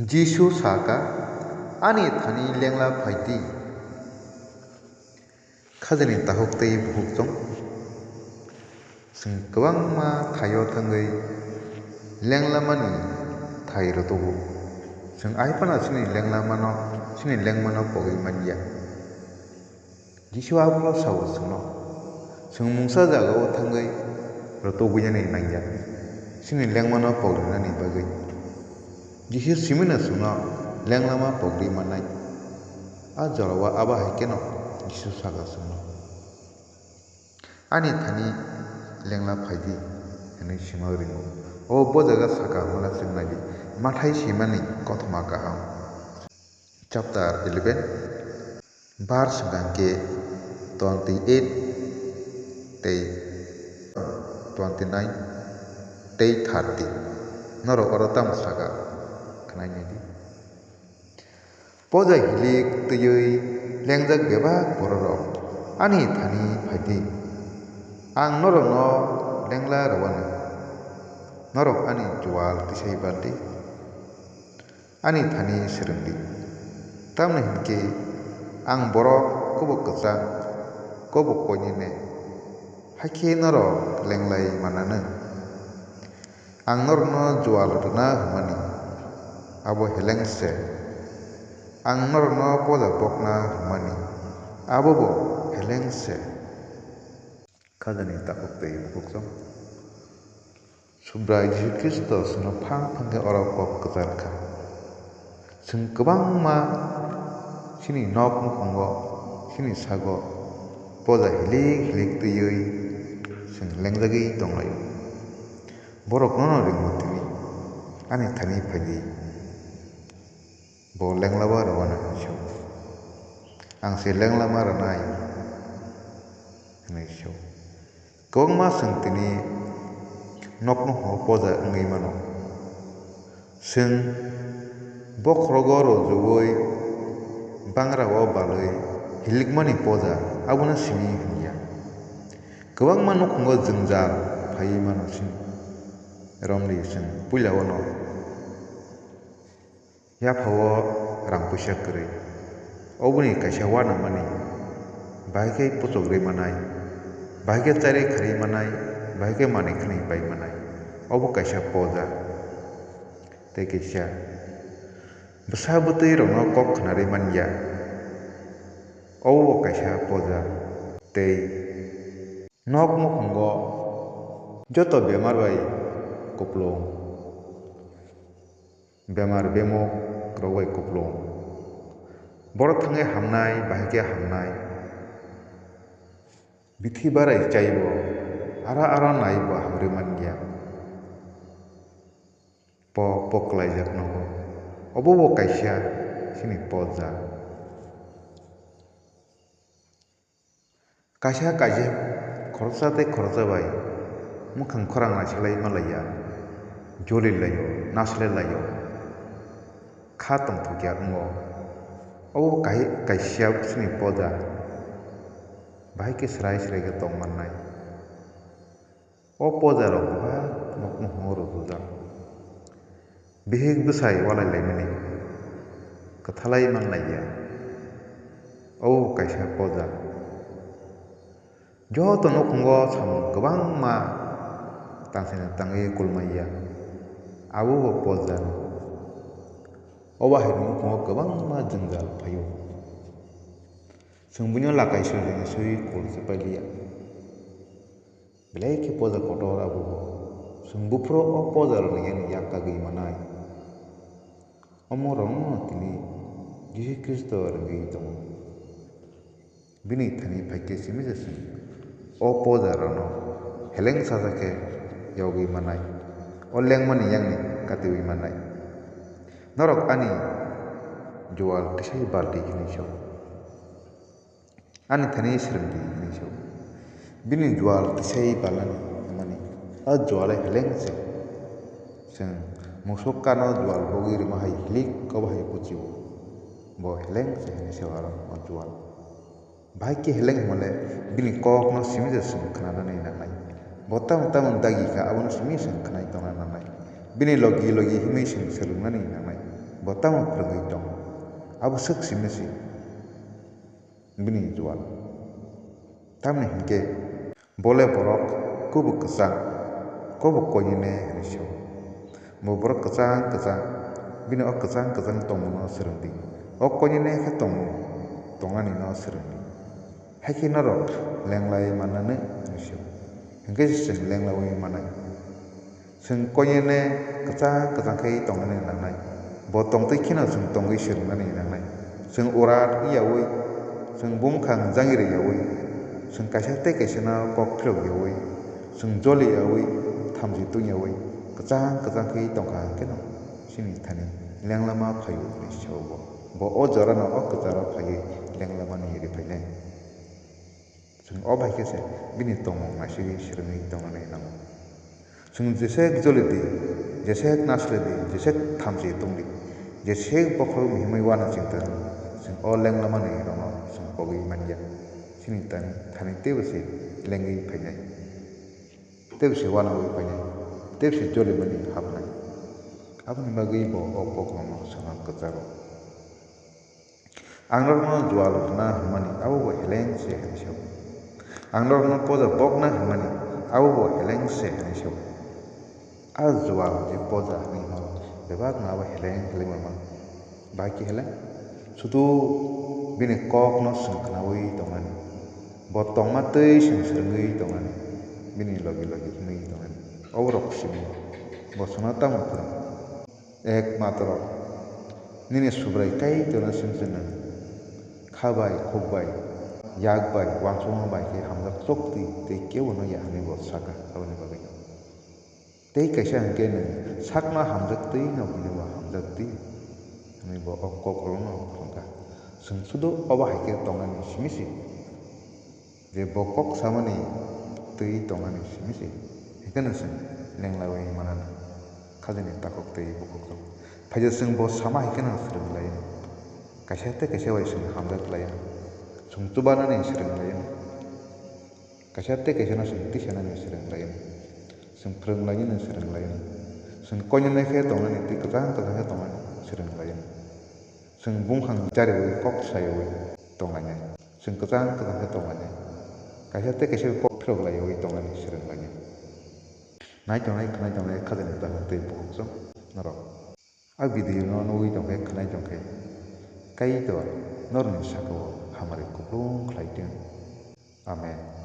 Jisu saka ani thani lengla phaiti khajani tahok tei buhuk jong sing kwbang ma thaio thangui lenglamani thai rotobu sing aipana sini lenglamano sini lengmano pogui manya Jisu ablo sawo singno sing mungsa jagao thangui rotobuyani nangya sini lengmano pogrinani bagui Jisu simina singno lenglama pogri manai a jarawa aba haikeno Jisu saka singno ani thani lengla phaidi hene sima ringo o bojaga saka mala singnagi mathai simani kothoma kaham chapter 11 verse gangke 28 tei 29 tei 30 noro orotam saka khnai di poja hilik tuyui lengjak bebak bororok ani thani phaidi ang norok no lengla rawana norok ani jual tisai baldi ani thani serengdi tamni hinke ang borok kubuk kecang kubuk koinine haike norok lenglai manana ang norok no jual runa humani abo helengse ang norok no poja bokna humani abo bo helengse khajani tahok tei buhuk jong subrai Jisu Kristo singno phang phangke orok kok kejarkha sing kwbangma sini nok mukhungo sini sago poja hilik hilik tuyui sing lengjagui tonglaio borok no ringmo tini ani thani phaidi bo lenglaba rawana hinsau ang se lenglama ranai hinai hinsau kwbangma sing tini nokno ho poja wngui mano sing bokhrogo rojowui bangrao balui hilikmani poja abono simi hingya kwbangma nokkungo jwngjal phaiui mano sini romli sing puilao no yaphao rang puisa kwrui oboni kaisa uanamani bahike puchogrui manai bahike chari kharui manai bahike manui khwnui pai manai obo kaisa poja tei kaisa bwsa bwtui rokno kok khnarui manya obo kaisa poja tei nok mukhungo joto bemar bai kuplung bemar bemok rok bai kuplung borok thangai hamnai bahike hamnai bithi barai chaibo ara naibo hamrui manya po poklaijak nogo obo bo kaisa sini poja kaisa kaisa khoroksa tei khoroksa bai mukhang khorang nasiklai malaiya jolilaio nasilelaio kha tongthokya ongo obo kaisa sini poja bahike serai serai ke tongmannai o poja rok kwbang nokmukhungo rojojak bihik bwsai walailaimani kwthalai manlaiya obo kaisa poja joto nokkungo samung kwbangma tangsini tangui kulmaiya abo bo poja obo haini nokkungo kwbangma jwngjal phaio sing buino lakai sojini sui kol chepailia belai khe poja kotor abo bo sing bufro o poja rokni yani yakkagui manai omo rok no tini Jisu Kristo rwngui tongo bini thani phaikhe simi jasing o poja rokno heleng sajak khe yogui manai o lengmani yakni katiui manai norok ani jual tisai balti hinsau ani thani serengdi hinsau bini jual tisai balani mani a juale helengse sing musukka no jual bogui rimahai hilik obo hai puchibo bo helengse hinsau aro o jual bahike heleng himale bini kok no simi jasing khnanani nangnai bo tamung dagi kha abono simi sing khnai tongna nangnai bini logi himui sing swrungnani nangnai bo tamo prangui tong abo sek simnesi bini jual tamni hingke bole borok kubu kesang kobu konyine risau bo borok kesang bini ok kesang tongmu no serengdi ok konyine ke tongmu tongani no serengdi haki norok lenglai manane risau hingke sing lenglawi manai sing konyine kesang ke tongane nangnai bo tongtoi kino sing tongui serengani nangnai sing urat iyawi sing bumkhang jangire yawi sing kaisa tei kaisa na kok philok yawi sing joli yawi thamji tu yawi kesang ke tongkha keno sini thani lenglama phayu ni shobo bo o jara no ok jara phayi lenglama ni ri phaine sing o bai kese bini tongmo masi sirngi tongane nang sing jese joli di jese nasle di jese thamji tungdi jese bokhro mihmai wana chingta sing o lenglama ni rono sing pogi manja sini thani tebsi lengi phaine tebsi wana wi phaine tebsi joli mani hapnai abni bagi bo ok mama sangat kecaro anglor jual na mani awu bo heleng se hanisau anglor no poza bok na mani awu bo heleng se hanisau a jual je poza ni no bebak na bo heleng mama baki heleng sudu bini kok no sengknawi tongani botong matei sing serengui tongani bini logi ni tongani awrok sini bosona tamu ek matro nini subrai kai tona simsena khabai khokbai yakbai wangsong bai ke hamjak chokti te kewono ya hani bo saka abani bagai tei kaisa hangke ne sakna hamjak tei na bini wa hamjak tei ni bo ok rono phangka sing sudo oba haike tongani simisi je bokok samani tei tongani simisi hekana sing lenglawi manana khajani takok tei bokok tong phaja sing bo sama hekana sereng lain kaisa wai sing hamjak lain sung tubana ni sereng lain kaisa na sing tisana ni sereng lain sing preng lain ni sereng lain sing konyane ke tongani ti kajang ke tongani sereng lain sing bungkhang jari wi kok sayo tongane sing kajang ke tongane kaisa kok philok layo tongani sereng lain nai tongnai khajani takok tei bokok tong norok a video no nugui tongke khnai tongke kai to norni sako hamari kuplung khlaiteng amen.